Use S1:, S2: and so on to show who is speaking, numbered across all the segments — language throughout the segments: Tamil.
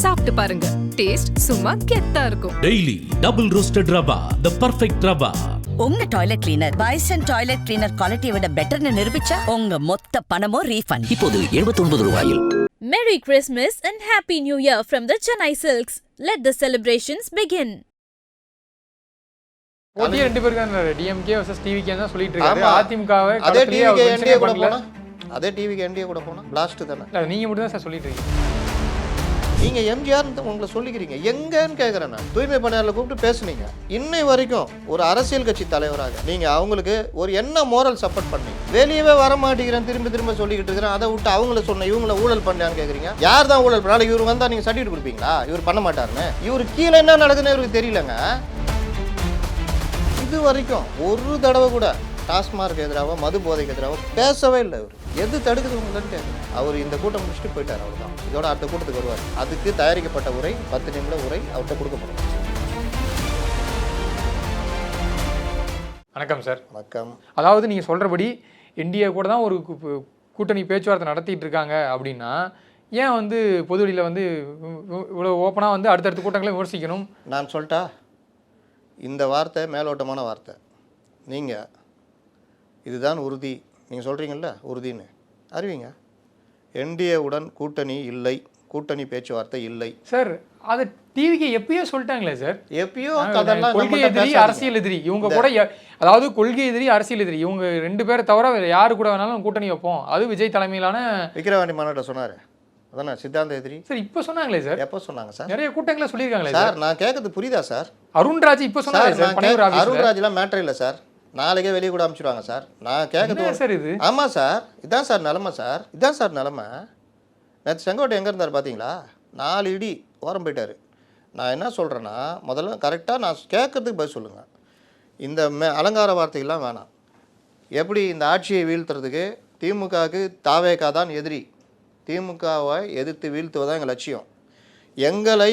S1: சாப்பிட்டு பாருங்க, டேஸ்ட் சும்மா கெத்தா இருக்கும்.
S2: Daily double roasted rava, the perfect rava.
S3: உங்க toilet cleaner Bison toilet cleaner குவாலிட்டியை விட பெட்டர்னு நிரூபிச்சா உங்க மொத்த பணமும் ரீஃபண்ட்.
S4: இப்போது 79 ரூபாயில்.
S5: Merry Christmas and Happy New Year from the Chennai Silks. Let the celebrations begin.
S6: போட்டியே ரெண்டு பேருக்கு தான் டிஎம்கே வர்சஸ் டிவிகே தான் சொல்லிட்டு இருக்காரு. அதிமுகவை
S7: அதே டிவிகே என்டிஏ கூட போனா அதே டிவிகே என்டிஏ கூட போனா பிளாஸ்ட் தானே.
S6: இல்ல நீங்க மட்டும் தான் சார் சொல்லிட்டு இருக்கீங்க.
S7: நீங்க எம்ஜிஆர் உங்களை சொல்லிக்கிறீங்க எங்கன்னு கேட்குறேன். நான் தூய்மை பணியாளர்களை கூப்பிட்டு பேசுனீங்க. இன்னை வரைக்கும் ஒரு அரசியல் கட்சி தலைவராக நீங்க அவங்களுக்கு ஒரு என்ன மோரல் சப்போர்ட் பண்ணீங்க? வெளியவே வர மாட்டேங்கிறேன், திரும்ப திரும்ப சொல்லிக்கிட்டு இருக்கிறேன். அதை விட்டு அவங்கள சொன்ன இவங்கள ஊழல் பண்ணான்னு கேட்குறீங்க. யார் தான் ஊழல் பண்ணாலும் இவர் வந்தா நீங்க சர்டிஃபிகேட் கொடுப்பீங்களா? இவர் பண்ண மாட்டாருன்னு. இவரு கீழே என்ன நடக்குதுன்னு இவருக்கு தெரியலங்க. இது வரைக்கும் ஒரு தடவை கூட டாஸ்மார்க் எதிராக மது போதைக்கு எதிராக பேசவே இல்லை. இவர் எது தடுக்குது உங்களுன்னு கேட்குறேன். அவர் இந்த கூட்டம் முடிச்சுட்டு போயிட்டார். அவர் தான் இதோட அடுத்த கூட்டத்துக்கு வருவார். அதுக்கு தயாரிக்கப்பட்ட உரை 10 நிமிட உரை அவர்கிட்ட கொடுக்கப்படும்.
S6: வணக்கம் சார்.
S7: வணக்கம்.
S6: அதாவது நீங்கள் சொல்கிறபடி என்டிஏ கூட தான் ஒரு கூட்டணி பேச்சுவார்த்தை நடத்திட்டு இருக்காங்க அப்படின்னா ஏன் வந்து பொதுவெளியில் வந்து இவ்வளோ ஓப்பனாக வந்து அடுத்தடுத்த கூட்டங்களை விமர்சிக்கணும்?
S7: நான் சொல்லிட்டா இந்த வார்த்தை மேலோட்டமான வார்த்தை. நீங்கள் இதுதான் உறுதி நீங்கள் சொல்கிறீங்கல்ல உறுதின்னு அறிவிங்க. என்டிஏவுடன் கூட்டணி இல்லை, கூட்டணி பேச்சுவார்த்தை இல்லை
S6: சார். அது டிவிக்கு எப்பயோ சொல்லிட்டாங்களே சார்.
S7: எப்பயோ
S6: கொள்கை எதிரி அரசியல் எதிரி இவங்க கூட, அதாவது கொள்கை எதிரி அரசியல் எதிரி இவங்க ரெண்டு பேரை தவிர வேறு யாரு கூட வேணாலும் கூட்டணி வைப்போம். அது விஜய் தலைமையிலான
S7: விக்கிரவாண்டி மாநாட்டை சொன்னார். அதானே சித்தாந்த எதிரி சார்.
S6: இப்போ சொன்னாங்களே சார்.
S7: எப்போ சொன்னாங்க சார்?
S6: நிறைய கூட்டங்களை சொல்லியிருக்காங்களே
S7: சார். நான் கேட்கறது புரியுதா சார்?
S6: அருண்ராஜ் இப்போ சொன்னாங்க சார்.
S7: அருண்ராஜ்லாம் மேட்டர் இல்லை சார். நாளைக்கே வெளியே கூட அனுப்பிச்சிடுவாங்க சார். நான் கேட்கறது
S6: சார் இது.
S7: ஆமாம் சார், இதான் சார் நிலமை சார். இதான் சார் நிலமை. நேற்று செங்கோட்டை எங்கே இருந்தார் பார்த்தீங்களா? 4 இடி ஓரம் போயிட்டார். நான் என்ன சொல்கிறேன்னா முதல்ல கரெக்டாக நான் கேட்கறதுக்கு பதில் சொல்லுங்கள். இந்த அலங்கார வார்த்தைகள்லாம் வேணாம். எப்படி இந்த ஆட்சியை வீழ்த்துறதுக்கு திமுகவுக்கு தாவேகா தான் எதிரி, திமுகவை எதிர்த்து வீழ்த்துவதான் எங்கள் லட்சியம். எங்களை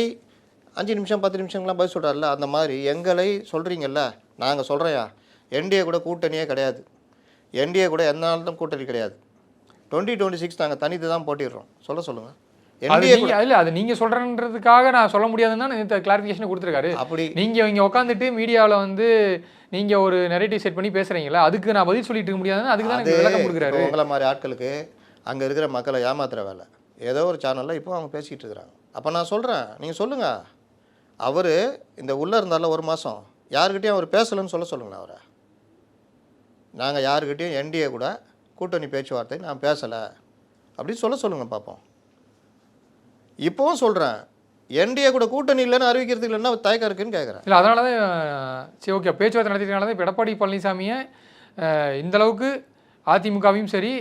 S7: 5 நிமிஷம் 10 நிமிஷங்கள்லாம் பதில் சொல்கிறார்ல, அந்த மாதிரி எங்களை சொல்கிறீங்கல்ல. நாங்கள் சொல்கிறேயா என்டிஏ கூட கூட்டணியே கிடையாது. என்டிஏ கூட எந்த நாளும் கூட்டணி கிடையாது. 2026 நாங்கள் தனித்து தான் போட்டிடுறோம். சொல்லுங்கள்.
S6: என்டிஏ இல்லை, அது நீங்கள் சொல்கிறன்றதுக்காக நான் சொல்ல முடியாதுன்னு இந்த கிளாரிஃபிகேஷனை கொடுத்துருக்காரு. அப்படி நீங்கள் இங்கே உட்காந்துட்டு மீடியாவில் வந்து நீங்கள் ஒரு நெரேட்டிவ் செட் பண்ணி பேசுகிறீங்களா, அதுக்கு நான் பதில் சொல்லிட்டு இருக்க முடியாதுன்னு அதுக்கு தான் விளக்கம் கொடுக்குறாரு.
S7: உங்களை மாதிரி ஆட்களுக்கு அங்கே இருக்கிற மக்களை ஏமாத்துற வேலை ஏதோ ஒரு சேனலில் இப்போ அவங்க பேசிக்கிட்டு இருக்கிறாங்க. அப்போ நான் சொல்கிறேன், நீங்கள் சொல்லுங்கள். அவர் இந்த உள்ளே இருந்தால 1 மாதம் யாருக்கிட்டையும் அவர் பேசலைன்னு சொல்லுங்களேன். அவரை நாங்கள் யாருக்கிட்டையும் என்டிஏ கூட கூட்டணி பேச்சுவார்த்தை நான் பேசலை அப்படின்னு சொல்லுங்கள் பார்ப்போம். இப்போவும் சொல்கிறேன், என்டிஏ கூட கூட்டணி இல்லைன்னு அறிவிக்கிறதுக்கு இல்லைன்னா தயக்கம் இருக்குன்னு கேட்குறேன்.
S6: இல்லை அதனால தான் சரி ஓகே பேச்சுவார்த்தை நடத்தினால தான் இப்போ எடப்பாடி பழனிசாமியை இந்தளவுக்கு அதிமுகவையும் சரி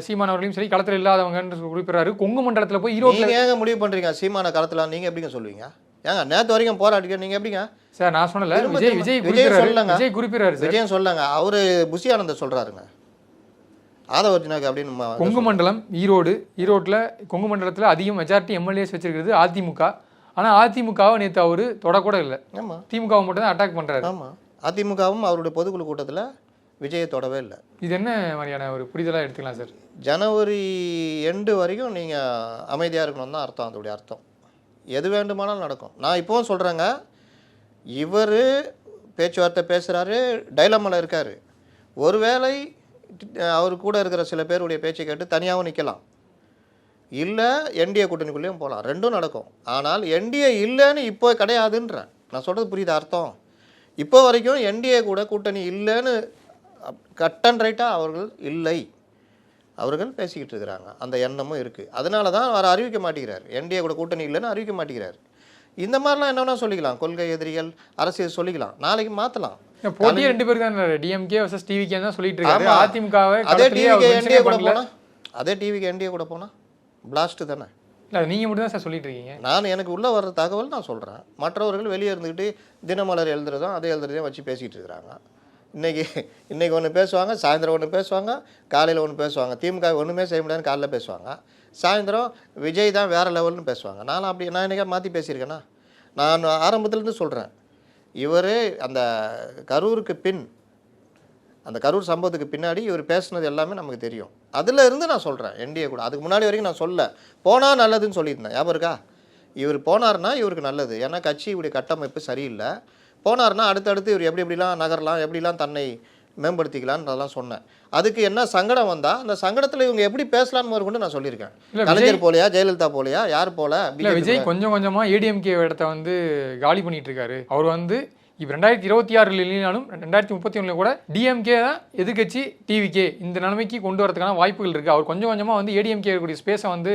S6: சீமான் அவர்களையும் சரி களத்தில் இல்லாதவங்கன்னு குறிப்பிட்றாரு. கொங்கு மண்டலத்தில் போய் ஈரோடு
S7: ஏங்க முடிவு பண்ணுறீங்க சீமான களத்தில்? நீங்கள் எப்படிங்க சொல்லுவீங்க? ஏங்க நேற்று வரைக்கும் போராடிக்க நீங்கள் எப்படிங்க
S6: சார்? நான் சொன்னல விஜய் சொல்லுங்க. விஜய் குறிப்பிட்றாரு.
S7: விஜயம் சொல்லுங்க. அவர் புஷி ஆனந்த் சொல்கிறாருங்க ஆதவர்ஜினாக்கு அப்படின்னு.
S6: கொங்கு மண்டலம் ஈரோட்டில் கொங்கு மண்டலத்தில் அதிகம் மெஜாரிட்டி எம்எல்ஏஸ் வச்சிருக்கிறது அதிமுக. ஆனால் அதிமுகவை நேற்று அவர் தொடக்கூட இல்லை. ஆமாம், திமுகவை மட்டும் தான் அட்டாக் பண்ணுறாரு.
S7: ஆமாம், அதிமுகவும் அவருடைய பொதுக்குழு கூட்டத்தில் விஜயை தொடவே இல்லை.
S6: இது என்ன மாதிரியான ஒரு புரிதலாக எடுத்துக்கலாம் சார்?
S7: ஜனவரி எண்டு வரைக்கும் நீங்கள் அமைதியாக இருக்கணும் தான் அர்த்தம். அதோடைய அர்த்தம் எது வேண்டுமானாலும் நடக்கும். நான் இப்போவும் சொல்கிறேங்க, இவர் பேச்சுவார்த்தை பேசுகிறாரு, டைலமாவில் இருக்கார். ஒருவேளை அவர் கூட இருக்கிற சில பேருடைய பேச்சை கேட்டு தனியாகவும் நிற்கலாம், இல்லை என்டிஏ கூட்டணிக்குள்ளேயும் போகலாம். ரெண்டும் நடக்கும். ஆனால் என்டிஏ இல்லைன்னு இப்போ கிடையாதுன்றேன். நான் சொல்கிறது புரியுது அர்த்தம்? இப்போ வரைக்கும் என்டிஏ கூட கூட்டணி இல்லைன்னு கட் அண்ட் ரைட்டாக அவர்கள் இல்லை, அவர்கள் பேசிக்கிட்டு இருக்கிறாங்க. அந்த எண்ணமும் இருக்குது. அதனால தான் அவர் அறிவிக்க மாட்டேங்கிறார். என்டிஏ கூட கூட்டணி இல்லைன்னு அறிவிக்க மாட்டேங்கிறார். இந்த மாதிரிலாம் என்னென்னா சொல்லிக்கலாம், கொள்கை எதிரிகள் அரசியல் சொல்லிக்கலாம், நாளைக்கு மாற்றலாம்.
S6: போட்டியே ரெண்டு பேருக்கு தான், டிஎம்கே வர்சஸ் டிவிகே தான் சொல்லிட்டு இருக்காங்க. அதிமுகவை
S7: அதே டிவிகே என்டிஏ கூட போனால், அதே டிவிகே என்டிஏ கூட போனால் பிளாஸ்ட் தானே.
S6: இல்லை நீங்கள் மட்டும் தான் சார் சொல்லிட்டு இருக்கீங்க.
S7: நான் எனக்கு உள்ளே வர்ற தகவல் நான் சொல்கிறேன். மற்றவர்கள் வெளியே இருந்துக்கிட்டு தினமலர் எழுதுறதும் அதே எழுதுறதையும் வச்சு பேசிகிட்டு இருக்கிறாங்க. இன்றைக்கி ஒன்று பேசுவாங்க, சாயந்தரம் ஒன்று பேசுவாங்க, காலையில் ஒன்று பேசுவாங்க. திமுக ஒன்றுமே செய்ய முடியாதுன்னு காலையில் பேசுவாங்க, சாயந்தரம் விஜய் தான் வேறு லெவல்னு பேசுவாங்க. நான் என்றைக்கா மாற்றி பேசியிருக்கேன்னா? நான் ஆரம்பத்துலேருந்து சொல்கிறேன், இவர் அந்த கரூருக்கு பின், அந்த கரூர் சம்பவத்துக்கு பின்னாடி இவர் பேசுனது எல்லாமே நமக்கு தெரியும். அதில் இருந்து நான் சொல்கிறேன் என்டிஏ கூட. அதுக்கு முன்னாடி வரைக்கும் நான் போனால் நல்லதுன்னு சொல்லியிருந்தேன். ஞாபகம் இருக்கா? இவர் போனார்னா இவருக்கு நல்லது. ஏன்னா கட்சியுடைய கட்டமைப்பு சரியில்லை. போனார்னா அடுத்தடுத்து இவர் எப்படிலாம் நகரலாம், எப்படிலாம் தன்னை மேம்படுத்திக்கலான்னு அதெல்லாம் சொன்னேன். அதுக்கு என்ன சங்கடம் வந்தால் அந்த சங்கடத்தில் இவங்க எப்படி பேசலான்னு முதற்கொண்டு நான் சொல்லியிருக்கேன். கலைஞர் போலையா, ஜெயலலிதா போலையா, யார் போல?
S6: விஜய் கொஞ்சம் கொஞ்சமாக ஏடிஎம்கே இடத்த வந்து காலி பண்ணிட்டு இருக்காரு. அவர் வந்து இப்போ 2026 இல்லைனாலும் 2031 கூட டிஎம்கே தான் எதிர்கட்சி, டிவிகே இந்த நிலைமைக்கு கொண்டு வரதுக்கான வாய்ப்புகள் இருக்கு. அவர் கொஞ்சம் கொஞ்சமா வந்து ஏடிஎம்கே கூடிய ஸ்பேஸை வந்து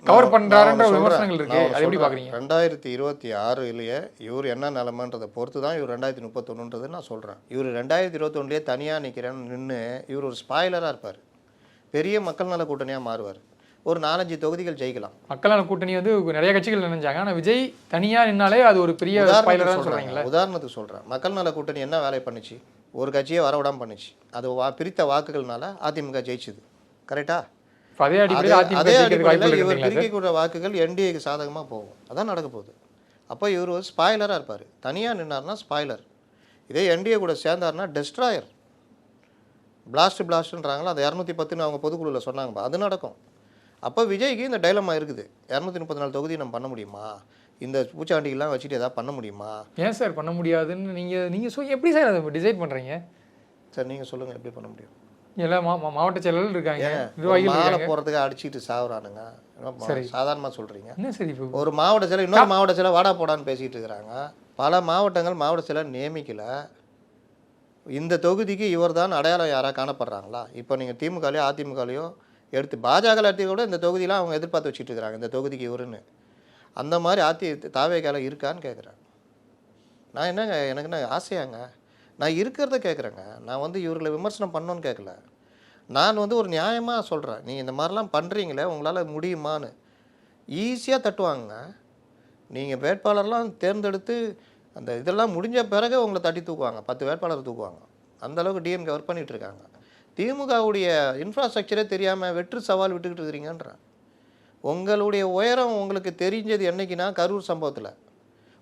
S6: கவர் பண்றாருன்ற விமர்சனங்கள் இருக்கு. அதை எப்படி பாக்குறீங்க?
S7: 2026 இவர் என்ன நிலைமைன்றதை பொறுத்து தான் இவர் 2031 நான் சொல்றேன். இவர் 2021 தனியா நிக்கிறேன்னு நின்று இவர் ஒரு ஸ்பாய்லரா இருப்பார். பெரிய மக்கள் நல கூட்டணியா மாறுவார். ஒரு 4-5 தொகுதிகள் ஜெயிக்கலாம்.
S6: மக்கள் நல கூட்டணி வந்து நிறைய கட்சிகள் நினைஞ்சாங்க. ஆனால் விஜய் தனியா நின்னாலே அது ஒரு பெரிய ஸ்பாய்லரா சொல்றாங்களே.
S7: உதாரணத்துக்கு சொல்றேன். மக்கள் நல கூட்டணி என்ன வேலை பண்ணுச்சு? ஒரு கட்சியை வரவிடாம பண்ணுச்சு. அது பிரித்த வாக்குகள்னால அதிமுக ஜெயிச்சுது. கரெக்டா?
S6: அதே அடிப்படையில்
S7: இவர் பிரிக்கக்கூடிய வாக்குகள் என்டிஏக்கு சாதகமாக போகும். அதான் நடக்க போகுது. அப்போ இவர் ஒரு ஸ்பாய்லராக இருப்பார். தனியாக நின்னார்னா ஸ்பாய்லர். இதே என்டிஏ கூட சேர்ந்தார்னா டெஸ்ட்ராயர். பிளாஸ்ட்ன்றாங்களா, அந்த 210 அவங்க பொதுக்குழுவில் சொன்னாங்கப்பா, அது நடக்கும். அப்போ விஜய்க்கு இந்த டைலமா இருக்குது. 234 தொகுதி நம்ம பண்ண முடியுமா? இந்த பூச்சாண்டிகள்லாம் வச்சுட்டு எதாவது பண்ண முடியுமா?
S6: ஏன் சார் பண்ண முடியாதுன்னு நீங்கள் எப்படி சார் அதை டிசைட் பண்ணுறீங்க?
S7: சார் நீங்கள் சொல்லுங்கள், எப்படி பண்ண முடியும்?
S6: எல்லாம் மாவட்ட செயலர்கள் இருக்காங்க,
S7: மாலை போகிறதுக்கு அடிச்சுட்டு சாவுறானுங்க. சாதாரணமாக சொல்கிறீங்க.
S6: என்ன சரி,
S7: ஒரு மாவட்ட செயலர் இன்னொரு மாவட்ட செயலர் வாடா போடான்னு பேசிகிட்டு இருக்கிறாங்க. பல மாவட்டங்கள் மாவட்ட செயலர் நியமிக்கலை. இந்த தொகுதிக்கு இவர் தான் அடையாளம் யாராக காணப்படுறாங்களா? இப்போ நீங்கள் திமுகலையோ அதிமுகலையோ எடுத்து பாஜக எடுத்து கூட இந்த தொகுதியெலாம் அவங்க எதிர்பார்த்து வச்சுட்டு இருக்கிறாங்க, இந்த தொகுதிக்கு இவருன்னு. அந்த மாதிரி தாவேக்கால இருக்கான்னு கேட்குறேன். நான் என்னங்க, எனக்கு என்ன ஆசையாங்க? நான் இருக்கிறத கேட்குறேங்க. நான் வந்து இவர்களை விமர்சனம் பண்ணணுன்னு கேட்கல. நான் வந்து ஒரு நியாயமாக சொல்கிறேன். நீங்கள் இந்த மாதிரிலாம் பண்ணுறீங்களே, உங்களால் முடியுமான்னு ஈஸியாக தட்டுவாங்க. நீங்கள் வேட்பாளர்லாம் தேர்ந்தெடுத்து அந்த இதெல்லாம் முடிஞ்ச பிறகு உங்களை தட்டி தூக்குவாங்க. 10 வேட்பாளர் தூக்குவாங்க. அந்தளவுக்கு டிஎம்கே ஒர்க் பண்ணிகிட்ருக்காங்க. திமுகவுடைய இன்ஃப்ராஸ்ட்ரக்சரே தெரியாமல் வெற்று சவால் விட்டுக்கிட்டு இருக்கிறீங்கன்றேன். உங்களுடைய உயரம் உங்களுக்கு தெரிஞ்சது என்னைக்குன்னா கரூர் சம்பவத்தில்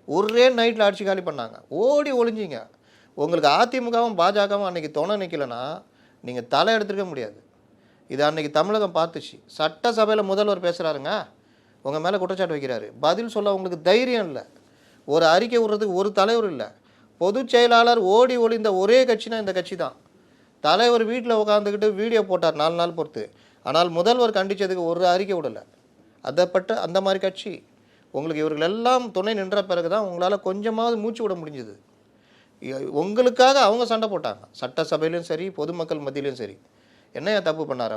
S7: ஒரே நைட்டில் அடிச்சு காலி பண்ணாங்க. ஓடி ஒளிஞ்சிங்க. உங்களுக்கு அதிமுகவும் பாஜகவும் அன்றைக்கி துணை நிற்கலைன்னா நீங்கள் தலை எடுத்துருக்க முடியாது. இது அன்றைக்கி தமிழகம் பார்த்துச்சு. சட்டசபையில் முதல்வர் பேசுகிறாருங்க, உங்கள் மேலே குற்றச்சாட்டு வைக்கிறாரு. பதில் சொல்ல உங்களுக்கு தைரியம் இல்லை. ஒரு அறிக்கை விடுறதுக்கு ஒரு தலைவர் இல்லை. பொதுச் செயலாளர் ஓடி ஒளிந்த ஒரே கட்சினா இந்த கட்சி தான். தலைவர் வீட்டில் உட்காந்துக்கிட்டு வீடியோ போட்டார் 4 நாள் பொறுத்து. ஆனால் முதல்வர் கண்டித்ததுக்கு ஒரு அறிக்கை விடலை. அதைப்பட்ட அந்த மாதிரி கட்சி உங்களுக்கு இவர்கள் எல்லாம் துணை நின்ற பிறகு தான் உங்களால் கொஞ்சமாவது மூச்சு விட முடிஞ்சுது. உங்களுக்காக அவங்க சண்டை போட்டாங்க, சட்டசபையிலையும் சரி பொதுமக்கள் மத்தியிலையும் சரி. என்னையா தப்பு பண்ணார்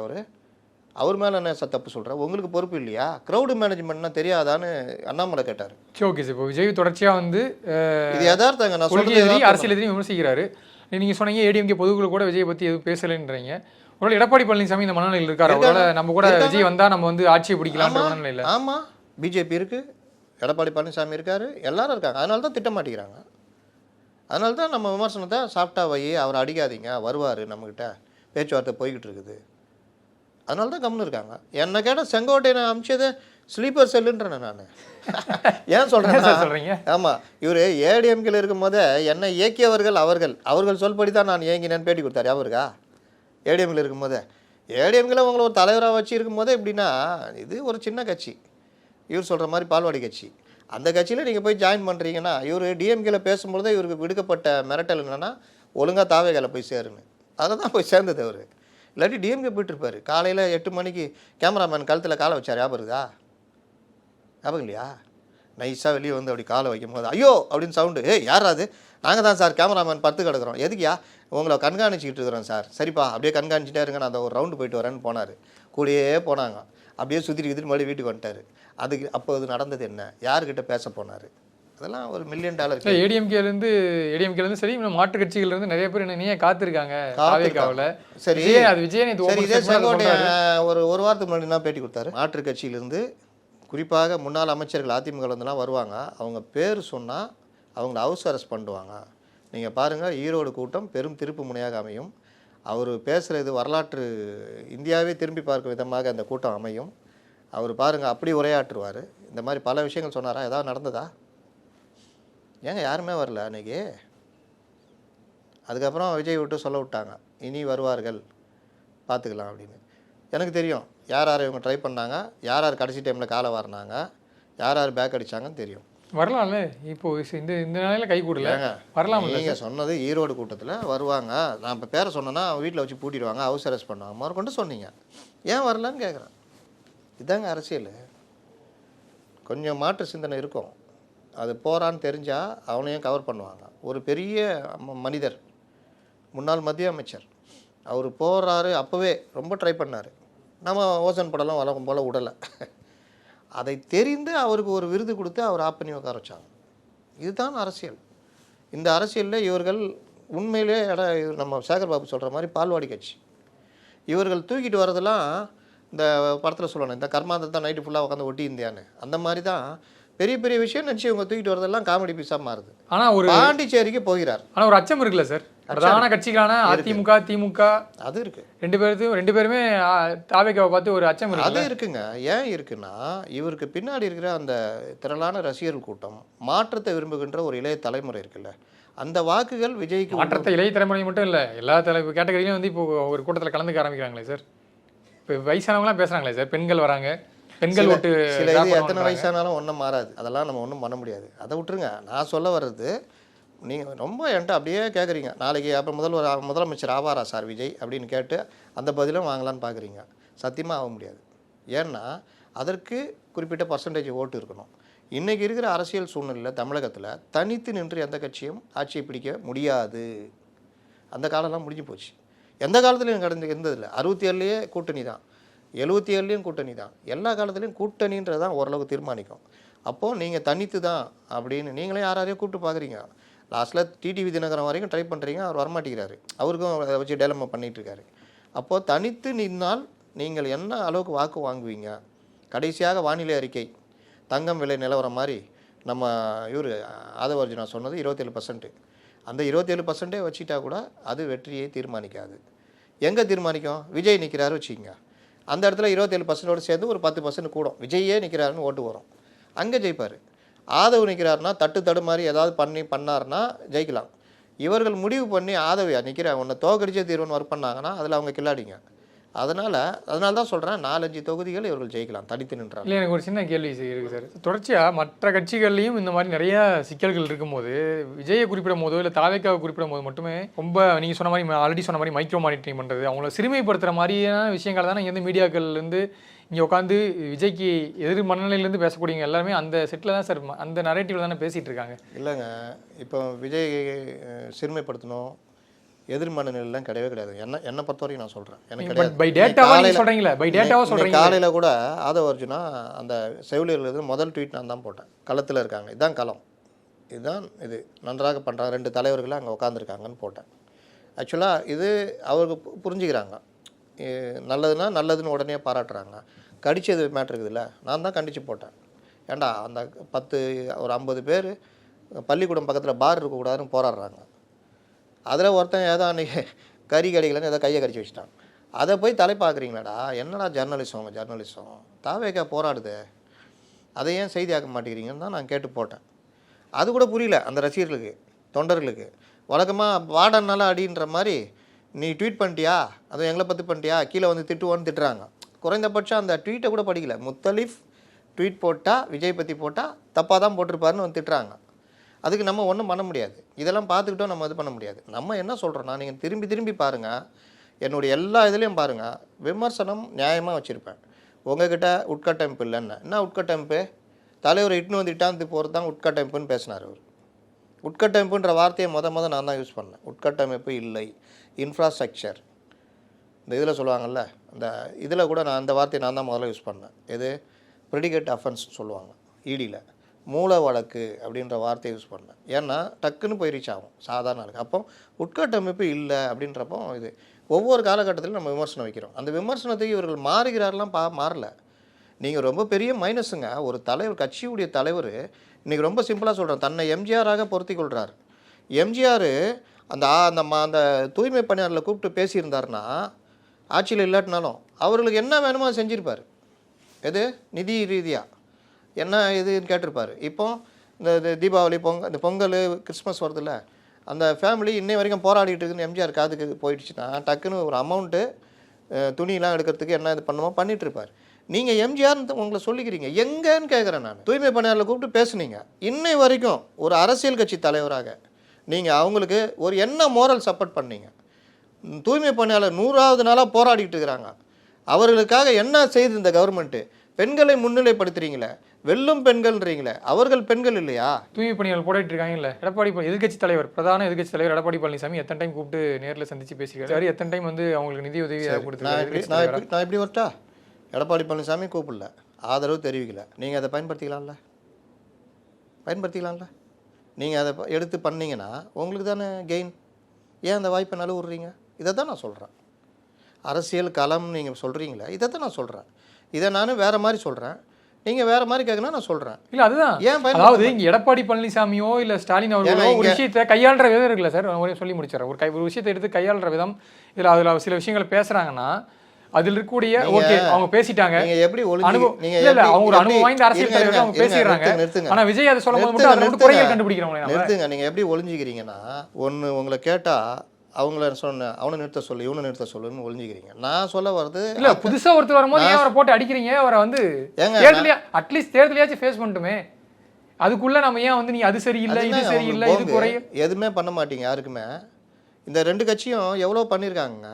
S7: அவர் மேலே என்ன தப்பு சொல்கிறேன்? உங்களுக்கு பொறுப்பு இல்லையா? க்ரௌடு மேனேஜ்மெண்ட்னா தெரியாதான்னு அண்ணாமலை கேட்டார்.
S6: ஓகே சார், இப்போ விஜய் தொடர்ச்சியாக வந்து
S7: இது யதார்த்தங்க. நான் சொல்றது
S6: அரசியல் எதிரையும் விமர்சிக்கிறாரு. நீங்கள் சொன்னீங்க ஏடிஎம்கே பொதுக்குழு கூட விஜய் பற்றி எதுவும் பேசலைன்றீங்க. ஒரு எடப்பாடி பழனிசாமி இந்த மனநிலையில் இருக்காரு. அவரோட நம்ம கூட விஜய் வந்தால் நம்ம வந்து ஆட்சியை பிடிக்கலாம் மனநிலையில்.
S7: ஆமாம், பிஜேபி இருக்குது, எடப்பாடி பழனிசாமி இருக்காரு, எல்லாரும் இருக்காங்க. அதனால தான் திட்ட மாட்டேங்கிறாங்க. அதனால தான் நம்ம விமர்சனத்தை சாஃப்டாக வை, அவர் அடிக்காதீங்க, வருவார், நம்மக்கிட்ட பேச்சுவார்த்தை போய்கிட்டு இருக்குது. அதனால தான் கம்முன்னு இருக்காங்க. என்னை கேட்டால் செங்கோட்டையை அமிச்சது ஸ்லீப்பர் செல்லுன்றேன் நான். ஏன் சொல்கிறீங்க? ஆமாம், இவர் ஏடிஎம்கில் இருக்கும் போதே என்னை இயக்கியவர்கள் அவர்கள் சொல்படி தான் நான் இயங்கினேன்னு பேட்டி கொடுத்தாரு. அவருக்கா ஏடிஎம்கில் இருக்கும் போதே? ஏடிஎம்கில் உங்களை ஒரு தலைவராக வச்சு இருக்கும் போதே எப்படின்னா, இது ஒரு சின்ன கட்சி, இவர் சொல்கிற மாதிரி பால்வாடி கட்சி. அந்த கட்சியில் நீங்கள் போய் ஜாயின் பண்ணுறீங்கன்னா, இவர் டிஎம்கேல பேசும்பொழுதே இவருக்கு விடுக்கப்பட்ட மிரட்டல் என்னென்னா ஒழுங்காக தாவேகால போய் சேருன்னு. அதை தான் போய் சேர்ந்தது அவர். இல்லாட்டி டிஎம்கே போயிட்டுருப்பார். காலையில் 8 மணிக்கு கேமராமேன் கழுத்தில் காலை வச்சார், ஞாபகம் இருக்கா? ஞாபகம் இல்லையா? நைஸாக வெளியே வந்து அப்படி காலை வைக்கும் போது ஐயோ அப்படின்னு சவுண்டு. யார் அது? நாங்கள் தான் சார், கேமராமேன் 10 கிடக்குறோம். எதுக்கியா? உங்களை கண்காணிச்சிக்கிட்டு இருக்கிறோம் சார். சரிப்பா, அப்படியே கண்காணிச்சிட்டே இருங்க, நான் அந்த ஒரு ரவுண்டு போயிட்டு வரேன்னு போனார். கூடயே போனாங்க. அப்படியே சுற்றிட்டு மறுபடியும் வீட்டுக்கு வந்துட்டார். அதுக்கு அப்போ அது நடந்தது என்ன? யாருக்கிட்ட பேச போனார்? அதெல்லாம் ஒரு $1 மில்லியன்.
S6: ஏடிஎம்கேலேருந்து சரி, மாற்று கட்சிகள்லேருந்து நிறைய பேர் என்ன காத்திருக்காங்க.
S7: சரி,
S6: அது விஜய்
S7: இதே செங்கோட்டையை ஒரு வாரத்துக்கு முன்னாடி தான் பேட்டி கொடுத்தாரு. மாற்று கட்சியிலேருந்து குறிப்பாக முன்னாள் அமைச்சர்கள் அதிமுகலேருந்துலாம் வருவாங்க. அவங்க பேர் சொன்னால் அவங்கள ஹவுஸ் அரெஸ்ட் பண்ணுவாங்க. நீங்கள் பாருங்கள், ஈரோடு கூட்டம் பெரும் திருப்பு முனையாக அமையும். அவர் பேசுகிறது வரலாற்று இந்தியாவே திரும்பி பார்க்கும் விதமாக அந்த கூட்டம் அமையும். அவர் பாருங்கள் அப்படி உரையாற்றுவார். இந்த மாதிரி பல விஷயங்கள் சொன்னாரா? ஏதாவது நடந்ததா? ஏங்க யாருமே வரல அன்றைக்கி. அதுக்கப்புறம் விஜய் விட்டு சொல்ல விட்டாங்க, இனி வருவார்கள் பார்த்துக்கலாம் அப்படின்னு. எனக்கு தெரியும் யார் யார் இவங்க ட்ரை பண்ணாங்க, யார் யார் கடைசி டைமில் காலை வாரினாங்க, யார் யார் பேக் அடித்தாங்கன்னு தெரியும்.
S6: வரலாம்ல இப்போ இந்த இந்த நாளையில கை கூடல வரலாம்.
S7: நீங்கள் சொன்னது ஈரோடு கூட்டத்தில் வருவாங்க, நான் இப்போ பேரை சொன்னேன்னா வீட்டில் வச்சு பூட்டிடுவாங்க, ஹவுஸ் அரெஸ்ட் பண்ணுவாங்க, முதற்கொண்டு சொன்னீங்க. ஏன் வரலன்னு கேட்குறேன். இதாங்க அரசியல். கொஞ்சம் மாற்று சிந்தனை இருக்கும். அது போகிறான்னு தெரிஞ்சால் அவனையும் கவர் பண்ணுவாங்க. ஒரு பெரிய மனிதர், முன்னாள் மத்திய அமைச்சர், அவர் போகிறாரு, அப்போவே ரொம்ப ட்ரை பண்ணார். நம்ம ஓசன் படம்லாம் வளர்க்கும் போல் விடலை. அதை தெரிந்து அவருக்கு ஒரு விருது கொடுத்து அவர் ஆப் பண்ணி உட்கார வச்சாங்க. இதுதான் அரசியல். இந்த அரசியலில் இவர்கள் உண்மையிலே நம்ம சேகர் பாபு சொல்கிற மாதிரி பால்வாடி கட்சி. இவர்கள் தூக்கிட்டு வரதெல்லாம் இந்த படத்தில் சொல்லணும், இந்த கர்மாந்தத்தை தான் நைட்டு ஃபுல்லாக உட்காந்து ஒட்டி இந்தியான்னு, அந்த மாதிரி தான் பெரிய பெரிய விஷயம் நினச்சி இவங்க தூக்கிட்டு வரதெல்லாம் காமெடி பீஸாக மாறுது.
S6: ஆனால் ஒரு
S7: பாண்டிச்சேரிக்கு போகிறார்.
S6: ஆனால் ஒரு அச்சம் இருக்குல்ல சார், பிரதான கட்சிகளான அதிமுக திமுக
S7: அது இருக்கு,
S6: ரெண்டு பேருமே தாவேக்காவை பார்த்து ஒரு அச்சம் இருக்கு.
S7: அது இருக்குங்க. ஏன் இருக்குன்னா இவருக்கு பின்னாடி இருக்கிற அந்த திரளான ரசிகர்கள் கூட்டம், மாற்றத்தை விரும்புகின்ற ஒரு இளைய தலைமுறை இருக்குல்ல, அந்த வாக்குகள் விஜய்க்கு.
S6: மாற்றத்தை இளைய தலைமுறை மட்டும் இல்லை, எல்லா கேட்டகரியிலும் வந்து இப்போ ஒரு கூட்டத்தில் கலந்துக்க ஆரம்பிக்கிறாங்களே சார். இப்போ வயசானவங்களாம் பேசுகிறாங்களே சார், பெண்கள் வராங்க, பெண்கள் ஓட்டு.
S7: சில இது எத்தனை வயசானாலும் ஒன்றும் மாறாது, அதெல்லாம் நம்ம ஒன்றும் பண்ண முடியாது. அதை விட்டுருங்க. நான் சொல்ல வர்றது, நீங்கள் ரொம்ப என்கிட்ட அப்படியே கேட்குறீங்க, நாளைக்கு அப்போ முதலமைச்சர் ஆவாரா சார் விஜய் அப்படின்னு கேட்டு அந்த பதிலும் வாங்கலான்னு பார்க்குறீங்க. சத்தியமாக ஆக முடியாது. ஏன்னா அதற்கு குறிப்பிட்ட பர்சன்டேஜ் ஓட்டு இருக்கணும். இன்றைக்கி இருக்கிற அரசியல் சூழ்நிலையில் தமிழகத்தில் தனித்து நின்று எந்த கட்சியும் ஆட்சியை பிடிக்க முடியாது. அந்த காலம்லாம் முடிஞ்சு போச்சு. எந்த காலத்துலையும் இருந்ததில்லை. 67லேயே கூட்டணி தான், 77லேயும் கூட்டணி தான், எல்லா காலத்துலேயும் கூட்டணின்றது தான் ஓரளவுக்கு தீர்மானிக்கும். அப்போது நீங்கள் தனித்து தான் அப்படின்னு நீங்களே யாரையும் கூப்பிட்டு பார்க்குறீங்க. லாஸ்ட்டில் டிடிவி தினகரன் வரைக்கும் ட்ரை பண்ணுறீங்க, அவர் வரமாட்டேங்கிறாரு, அவருக்கும் அதை வச்சு டெவலப் பண்ணிகிட்ருக்காரு. அப்போது தனித்து நின்னால் நீங்கள் என்ன அளவுக்கு வாக்கு வாங்குவீங்க? கடைசியாக வானிலை அறிக்கை தங்கம் விலை நிலவரம் மாதிரி நம்ம இவர் ஆதவர்ஜுனா சொன்னது 27%. அந்த 27% வச்சுக்கிட்டா கூட அது வெற்றியை தீர்மானிக்காது. எங்கே தீர்மானிக்கும்? விஜய் நிற்கிறாரு வச்சுக்கிங்க, அந்த இடத்துல 27%ஓடு சேர்ந்து ஒரு 10% கூடும், விஜயே நிற்கிறாருன்னு ஓட்டு வரும், அங்கே ஜெயிப்பார். ஆதவ் நிற்கிறாருன்னா தட்டு மாதிரி ஏதாவது பண்ணார்னா ஜெயிக்கலாம். இவர்கள் முடிவு பண்ணி ஆதவியா நிற்கிறேன் உன்னை தோக்கடிச்சே தீர்வுன்னு ஒர்க் பண்ணாங்கன்னா அதில் அவங்க கில்லாடிங்க. அதனால தான் சொல்கிறேன், 4-5 தொகுதிகள் இவர்கள் ஜெயிக்கலாம் தனித்து நின்றாங்க.
S6: இல்லை, எனக்கு ஒரு சின்ன கேள்வி இருக்குது சார். தொடர்ச்சியாக மற்ற கட்சிகள்லையும் இந்த மாதிரி நிறைய சிக்கல்கள் இருக்கும்போது விஜயை குறிப்பிடும் போதோ இல்லை தாவேக்காவை குறிப்பிடும் போது மட்டுமே ரொம்ப நீங்கள் சொன்ன மாதிரி ஆல்ரெடி சொன்ன மாதிரி மைக்ரோ மானிட்டரிங் பண்ணுறது, அவங்கள சிறுமைப்படுத்துகிற மாதிரியான விஷயங்கள் தானே இங்கேருந்து மீடியாக்கள்லேருந்து இங்கே உட்காந்து விஜய்க்கு எதிர் மனநிலையிலேருந்து பேசக்கூடியவங்க எல்லாருமே அந்த செட்டில் தான் சார், அந்த நரேட்டிவில் தானே பேசிகிட்டு இருக்காங்க.
S7: இல்லைங்க, இப்போ விஜய் சிறுமைப்படுத்தணும் எதிர்மனநிலாம் கிடையவே கிடையாது. என்னை பொறுத்த வரைக்கும் நான் சொல்கிறேன், எனக்கு காலையில் கூட ஆதவர்ஜுனா அந்த செவிலியர்கள் முதல் ட்வீட் நான் தான் போட்டேன். களத்தில் இருக்காங்க, இதுதான் களம், இதுதான் இது நன்றாக பண்ணுறாங்க, 2 தலைவர்கள் அங்கே உட்காந்துருக்காங்கன்னு போட்டேன். ஆக்சுவலாக இது அவருக்கு புரிஞ்சுக்கிறாங்க, நல்லதுன்னா நல்லதுன்னு உடனே பாராட்டுறாங்க. கடிச்சது மேட்ரு இருக்குதுல்ல, நான் தான் கண்டித்து போட்டேன். ஏண்டா அந்த 50 பேர் பள்ளிக்கூடம் பக்கத்தில் பார் இருக்கக்கூடாதுன்னு போராடுறாங்க, அதில் ஒருத்தன் ஏதோ அன்றைக்கி கறி கடிக்கலன்னு ஏதோ கையை கடிச்சு வச்சுட்டான், அதை போய் தலைப்பாக்குறீங்களாடா, என்னடா ஜர்னலிசம் தாவேக்கா போராடுது, அதை ஏன் செய்தியாக்க மாட்டேங்கிறீங்கன்னு தான் நான் கேட்டு போட்டேன். அது கூட புரியல அந்த ரசிகர்களுக்கு, தொண்டர்களுக்கு. வழக்கமாக வாடனால அடின்ற மாதிரி நீ ட்வீட் பண்ணிட்டியா, அதுவும் எங்களை பற்றி பண்ணிட்டியா, கீழே வந்து திட்டுவோன்னு திட்டுறாங்க. குறைந்தபட்சம் அந்த ட்வீட்டை கூட படிக்கல. முத்தலீஃப் ட்வீட் போட்டால் விஜய் பற்றி போட்டால் தப்பாக தான் போட்டிருப்பாருன்னு வந்து திட்டுறாங்க. அதுக்கு நம்ம ஒன்றும் பண்ண முடியாது. இதெல்லாம் பார்த்துக்கிட்டோம் நம்ம இது பண்ண முடியாது. நம்ம என்ன சொல்கிறோன்னா, நீங்கள் திரும்பி பாருங்கள், என்னுடைய எல்லா இதுலேயும் பாருங்கள், விமர்சனம் நியாயமாக வச்சுருப்பேன். உங்ககிட்ட உட்கட்டமைப்பு இல்லைன்னு. என்ன உட்கட்டமைப்பு? தலைவர் இட்டுன்னு வந்து இட்டாந்து போகிறது தான் உட்கட்டமைப்புன்னு பேசினார் அவர். உட்கட்டமைப்புன்ற வார்த்தையை நான் தான் யூஸ் பண்ணேன். உட்கட்டமைப்பு இல்லை, இன்ஃப்ராஸ்ட்ரக்சர். இந்த இதில் சொல்லுவாங்கள்ல, அந்த இதில் கூட நான் அந்த வார்த்தையை நான் தான் முதல்ல யூஸ் பண்ணேன். எது? ப்ரெடிகேட் அஃபென்ஸ்னு சொல்லுவாங்க இடியில், மூல வழக்கு அப்படின்ற வார்த்தையை யூஸ் பண்ணேன். ஏன்னா டக்குன்னு போய் ரீச் ஆகும் சாதாரண இருக்குது. அப்போ உட்கட்டமைப்பு இல்லை அப்படின்றப்போ இது ஒவ்வொரு காலகட்டத்திலும் நம்ம விமர்சனம் வைக்கிறோம். அந்த விமர்சனத்துக்கு இவர்கள் மாறுகிறாரெலாம் மாறல. நீங்கள் ரொம்ப பெரிய மைனஸுங்க. ஒரு தலைவர், கட்சியுடைய தலைவர் இன்றைக்கி ரொம்ப சிம்பிளாக சொல்கிறேன், தன்னை எம்ஜிஆராக பொருத்தி கொள்கிறார். எம்ஜிஆர் அந்த அந்த தூய்மை பணியாளர்களை கூப்பிட்டு பேசியிருந்தாருன்னா, ஆட்சியில் இல்லாட்டினாலும் அவர்களுக்கு என்ன வேணுமோ அதை செஞ்சுருப்பார். எது? நிதி ரீதியாக என்ன இதுன்னு கேட்டிருப்பார். இப்போ இந்த தீபாவளி, இந்த பொங்கல், கிறிஸ்மஸ் வருதுல்ல, அந்த ஃபேமிலி இன்னை வரைக்கும் போராடிட்டு இருக்குன்னு எம்ஜிஆர் காதுக்கு போயிடுச்சுன்னா டக்குன்னு ஒரு அமௌண்ட்டு துணியெலாம் எடுக்கிறதுக்கு என்ன இது பண்ணுமோ பண்ணிகிட்ருப்பார். நீங்கள் எம்ஜிஆர்னு உங்களை சொல்லிக்கிறீங்க, எங்கன்னு கேட்குறேன் நான். தூய்மை பணியாளர்களை கூப்பிட்டு பேசுனீங்க. இன்னை வரைக்கும் ஒரு அரசியல் கட்சி தலைவராக நீங்கள் அவங்களுக்கு ஒரு என்ன மோரல் சப்போர்ட் பண்ணீங்க? தூய்மை பணியாளர் 100வது நாளாக போராடிட்டு இருக்கிறாங்க. அவர்களுக்காக என்ன செய்து இந்த கவர்மெண்ட்டு? பெண்களை முன்னிலைப்படுத்துறீங்களே, வெல்லும் பெண்கள்ன்றீங்களே, அவர்கள் பெண்கள் இல்லையா?
S6: தூய்மை பணியாளர் போராடிட்டு இருக்காங்கல்ல, எதிர்க்கட்சி தலைவர், பிரதான எதிர்க்கட்சி தலைவர் எடப்பாடி பழனிசாமி எத்தனை டைம் கூப்பிட்டு நேரில் சந்திச்சு பேசிக்கிறாரு, எத்தனை டைம் வந்து அவங்களுக்கு நிதி உதவி கொடுத்துருக்காரு.
S7: நான் எப்படி வரட்டா? எடப்பாடி பழனிசாமி கூப்பிடல, ஆதரவு தெரிவிக்கல. நீங்கள் அதை பயன்படுத்திக்கலாம்ல, நீங்கள் அதை எடுத்து பண்ணீங்கன்னா உங்களுக்கு தானே கெயின். ஏன் அந்த வாய்ப்பை நழுவுறீங்க? இதை தான் நான் சொல்கிறேன். அரசியல் களம் நீங்கள் சொல்கிறீங்களே, இதை தான் நான் சொல்கிறேன். இதை நான் வேறு மாதிரி சொல்கிறேன், நீங்கள் வேறு மாதிரி கேட்கணும் நான் சொல்கிறேன்.
S6: இல்லை அதுதான் ஏன், அதாவது இங்கே எடப்பாடி பழனிசாமியோ இல்லை ஸ்டாலின் அவர்களோ ஒரு விஷயத்தை கையாளுற விதம் இருக்குல்ல சார். நான் சொல்லி முடிச்சிடறேன். ஒரு விஷயத்தை எடுத்து கையாளுற விதம், அதில் சில விஷயங்கள் பேசுகிறாங்கன்னா அதில் இருக்கக்கூடிய ஓகே அவங்க பேசிட்டாங்க,
S7: எப்படி
S6: அவங்க ஒரு அனுபவம் வாய்ந்த அரசியல் தலைவர்கள் அவங்க பேசிடுறாங்க. ஆனா விஜய் அதை சொல்லும்போது மட்டும் அதை மட்டும் குறைகள் கண்டுபிடிக்கிறவங்க.
S7: நிறுத்துங்க. நீங்க எப்படி ஒளிஞ்சிக்கிறீங்கன்னா, ஒன்று உங்களை கேட்டா அவங்கள சொன்னேன் அவனை நிறுத்த சொல்லு இவனை நிறுத்த சொல்லுன்னு ஒளிஞ்சிக்கிறீங்க. நான் சொல்ல வர்றது
S6: இல்ல, புதுசா ஒருத்தர் வரும்போது ஏன் அவரை போட்டு அடிக்கிறீங்க? அவரை வந்து தேர்தலையா அட்லீஸ்ட் தேர்தலையாச்சும் ஃபேஸ் பண்ணட்டுமே. அதுக்குள்ள நம்ம ஏன் வந்து நீ அது சரியில்லை இது சரியில்லை இது குறையும்
S7: எதுவுமே பண்ண மாட்டீங்க யாருக்குமே. இந்த ரெண்டு கட்சியும் எவ்வளோ பண்ணியிருக்காங்க,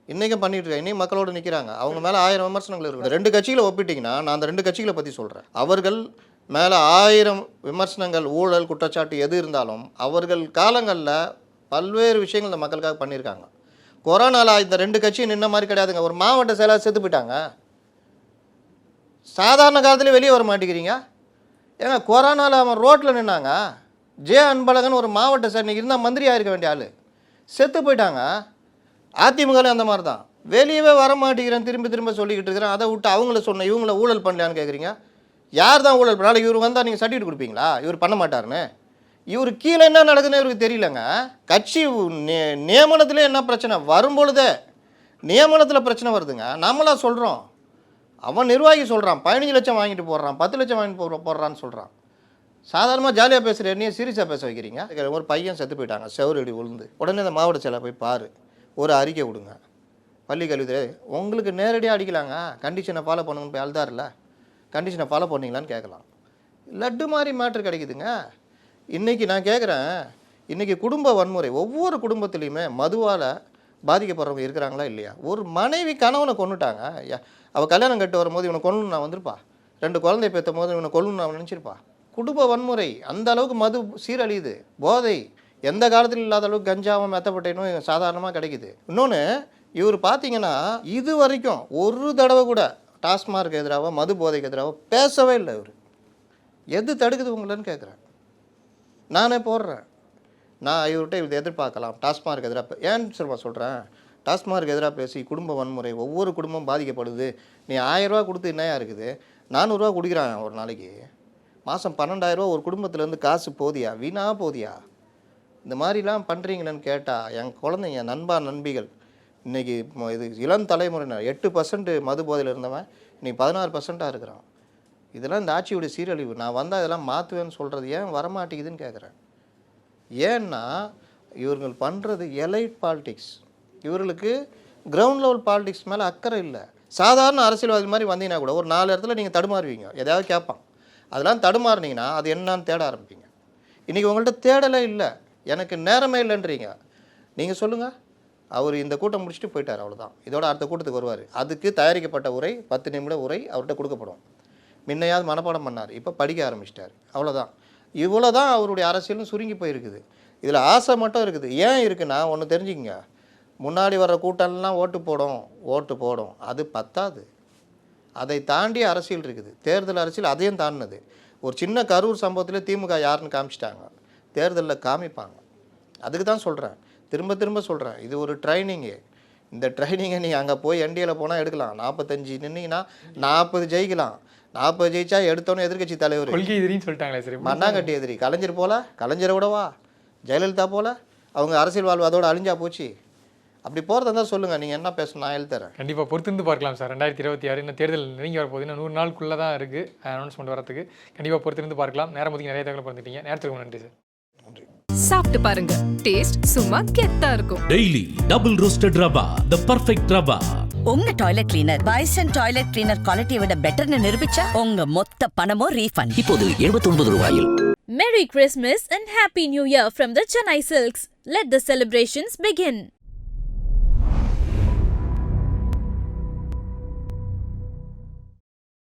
S7: இன்றைக்கும் பண்ணிட்டு இருக்காங்க, இன்னைக்கு மக்களோட நிற்கிறாங்க. அவங்க மேலே 1000 விமர்சனங்கள் இருக்குது. ரெண்டு கட்சிகளை ஒப்பிட்டிங்கன்னா நான் அந்த ரெண்டு கட்சிகளை பற்றி சொல்கிறேன். அவர்கள் மேலே 1000 விமர்சனங்கள், ஊழல் குற்றச்சாட்டு எது இருந்தாலும் அவர்கள் காலங்களில் பல்வேறு விஷயங்கள் இந்த மக்களுக்காக பண்ணியிருக்காங்க. கொரோனாவில் இந்த ரெண்டு கட்சியும் நின்ன மாதிரி கிடையாதுங்க. ஒரு மாவட்ட செயலாளர் செத்து போயிட்டாங்க. சாதாரண காலத்துலேயே வெளியே வர மாட்டேங்கிறீங்க. ஏங்க கொரோனாவில் அவன் ரோட்டில் நின்னாங்க. ஜே அன்பழகன் ஒரு மாவட்ட செயலர் இருந்தால் மந்திரியாக இருக்க வேண்டிய ஆள் செத்து போயிட்டாங்க. அதிமுகலையும் அந்த மாதிரி தான். வெளியவே வர மாட்டேங்கிறேன், திரும்ப சொல்லிக்கிட்டு இருக்கிறேன். அதை விட்டு அவங்கள சொன்ன இவங்கள ஊழல் பண்ணலான்னு கேட்குறீங்க. யார் தான் ஊழல் பண்ணாலும் இவர் வந்தால் நீங்கள் சர்டிஃபிகேட் கொடுப்பீங்களா? இவர் பண்ண மாட்டாருன்னு. இவர் கீழே என்ன நடக்குதுன்னு இவருக்கு தெரியலங்க. கட்சி நியமனத்திலே என்ன பிரச்சனை வரும்பொழுதே நியமனத்தில் பிரச்சனை வருதுங்க. நம்மளாம் சொல்கிறோம், அவன் நிர்வாகி சொல்கிறான் 15 லட்சம் வாங்கிட்டு போடுறான், 10 லட்சம் வாங்கிட்டு போடுறான்னு சொல்கிறான். சாதாரணமாக ஜாலியாக பேசுகிற நீ சீரியஸாக பேச வைக்கிறீங்க. ஒரு பையன் செத்து போயிட்டாங்க, செவரடி விழுந்து. உடனே இந்த மாவட்ட செயலை போய் பாரு, ஒரு அறிக்கை விடுங்க. பள்ளி கல்வித்துறை உங்களுக்கு நேரடியாக அடிக்கலாங்க. கண்டிஷனை ஃபாலோ பண்ணுங்கன்னு போய் அழுதாரில்ல, கண்டிஷனை ஃபாலோ பண்ணிங்களான்னு கேட்கலாம். லட்டு மாதிரி மேட்ரு கிடைக்குதுங்க. இன்றைக்கி நான் கேட்குறேன், இன்றைக்கி குடும்ப வன்முறை ஒவ்வொரு குடும்பத்துலேயுமே மதுவால் பாதிக்கப்படுறவங்க இருக்கிறாங்களா இல்லையா? ஒரு மனைவி கணவனை கொண்டுட்டாங்க. அவள் கல்யாணம் கட்டு வரும்போது இவனை கொல்லணும் நான் வந்திருப்பா, 2 குழந்தை பெற்ற போது இவனை கொல்லணும் நான் நினச்சிருப்பா. குடும்ப வன்முறை அந்த அளவுக்கு மது சீரழியுது. போதை எந்த காலத்தில் இல்லாத அளவுக்கு கஞ்சாவும் மெத்தப்பட்டையும் சாதாரணமாக கிடைக்குது. இன்னொன்று, இவர் பார்த்தீங்கன்னா இது வரைக்கும் ஒரு தடவை கூட டாஸ்மார்க் எதிராக மது போதைக்கு எதிராக பேசவே இல்லை. இவர் எது தடுக்குது உங்களன்னு கேட்குறேன். நானே போடுறேன். நான் இவர்கிட்ட இது எதிர்பார்க்கலாம். டாஸ்மார்க் எதிராக ஏன் சொல்லுமா சொல்கிறேன், டாஸ்மார்க் எதிராக பேசி குடும்ப வன்முறை ஒவ்வொரு குடும்பம் பாதிக்கப்படுது. நீ 1000 ரூபா கொடுத்து என்னையா இருக்குது? 400 ரூபா குடிக்கிறான் ஒரு நாளைக்கு. மாதம் 12,000 ரூபா ஒரு குடும்பத்துலேருந்து காசு போதியா? வீணாக போதியா? இந்த மாதிரிலாம் பண்ணுறீங்களேன்னு கேட்டால் என் குழந்தைங்க நண்பிகள் இன்றைக்கி இது இளம் தலைமுறையினர் 8% மது போதையில் இருந்தவன் இன்றைக்கி 16% இருக்கிறான். இதெல்லாம் இந்த ஆட்சியுடைய சீரழிவு. நான் வந்தால் இதெல்லாம் மாற்றுவேன்னு சொல்கிறது ஏன் வரமாட்டேங்குதுன்னு கேட்குறேன். ஏன்னா இவர்கள் பண்ணுறது எலைட் பாலிடிக்ஸ். இவர்களுக்கு கிரவுண்ட் லெவல் பாலிடிக்ஸ் மேலே அக்கறை இல்லை. சாதாரண அரசியல்வாதி மாதிரி வந்தீங்கன்னா கூட ஒரு 4 இடத்துல நீங்கள் தடுமாறுவீங்க, எதாவது கேட்பான். அதெல்லாம் தடுமாறுனீங்கன்னா அது என்னான்னு தேட ஆரம்பிப்பீங்க. இன்றைக்கி உங்கள்கிட்ட தேடலே இல்லை, எனக்கு நேரமே இல்லைன்றீங்க. நீங்கள் சொல்லுங்கள், அவர் இந்த கூட்டம் முடிச்சுட்டு போயிட்டார், அவ்வளோதான். இதோட அடுத்த கூட்டத்துக்கு வருவார். அதுக்கு தயாரிக்கப்பட்ட உரை 10 நிமிட உரை அவர்கிட்ட கொடுக்கப்படும். முன்னையாவது மனப்பாடம் பண்ணார், இப்போ படிக்க ஆரம்பிச்சிட்டார், அவ்வளோதான். இவ்வளோ தான் அவருடைய அரசியலும் சுருங்கி போயிருக்குது. இதில் ஆசை மட்டும் இருக்குது. ஏன் இருக்குன்னா ஒன்று தெரிஞ்சுக்கங்க, முன்னாடி வர்ற கூட்டம்லாம் ஓட்டு போடும் அது பத்தாது. அதை தாண்டி அரசியல் இருக்குது. தேர்தல் அரசியல் அதையும் தாண்டினது. ஒரு சின்ன கரூர் சம்பவத்தில் திமுக யாருன்னு காமிச்சிட்டாங்க, தேர்தலில் காமிப்பாங்க. அதுக்கு தான் சொல்கிறேன், திரும்ப சொல்கிறேன், இது ஒரு ட்ரைனிங்கு. இந்த ட்ரைனிங்கை நீங்கள் அங்கே போய் என்டிஏல போனால் எடுக்கலாம். 45 நின்னீங்கன்னா 40 ஜெயிக்கலாம். 40 ஜெயிச்சா எடுத்தோன்னே எதிர்கட்சி தலைவர்
S6: கொள்கை எதிரின்னு சொல்லிட்டாங்களே. சரி,
S7: மண்ணாங்கட்டி எதிரி. கலைஞர் போல, கலைஞரை விடவா, ஜெயலலிதா போல அவங்க அரசியல் வாழ்வு அதோட அழிஞ்சா போச்சு. அப்படி போகிறதா இருந்தால் சொல்லுங்கள், நீங்கள் என்ன பேசணும், நான் எழுதுறேன்.
S6: கண்டிப்பாக பொறுத்திருந்து பார்க்கலாம் சார். 2026 இன்னும் தேர்தல் நெருங்கி வரப்போகுது. இன்னும் 100 நாளுக்குள்ளே தான் இருக்குது அனௌன்ஸ்மெண்ட் வரதுக்கு. கண்டிப்பாக பொறுத்திருந்து பார்க்கலாம். நேரம் ஒதுக்கி நிறைய தகவல் பார்த்துட்டீங்க. நேரத்துக்கு நன்றி சார்.
S7: நன்றி.
S1: சாப்பிட்டு பாருங்க, டேஸ்ட் சும்மா கெத்தா இருக்கும்.
S2: Daily double roasted rava, the perfect rava.
S3: உங்க toilet cleaner Bison toilet cleaner குவாலிட்டியை விட பெட்டர்னு நிரூபிச்சா உங்க மொத்த பணமும் ரீஃபண்ட்.
S4: இப்போது 79 ரூபாயில்.
S5: Merry Christmas and Happy New Year from the Chennai Silks. Let the celebrations begin.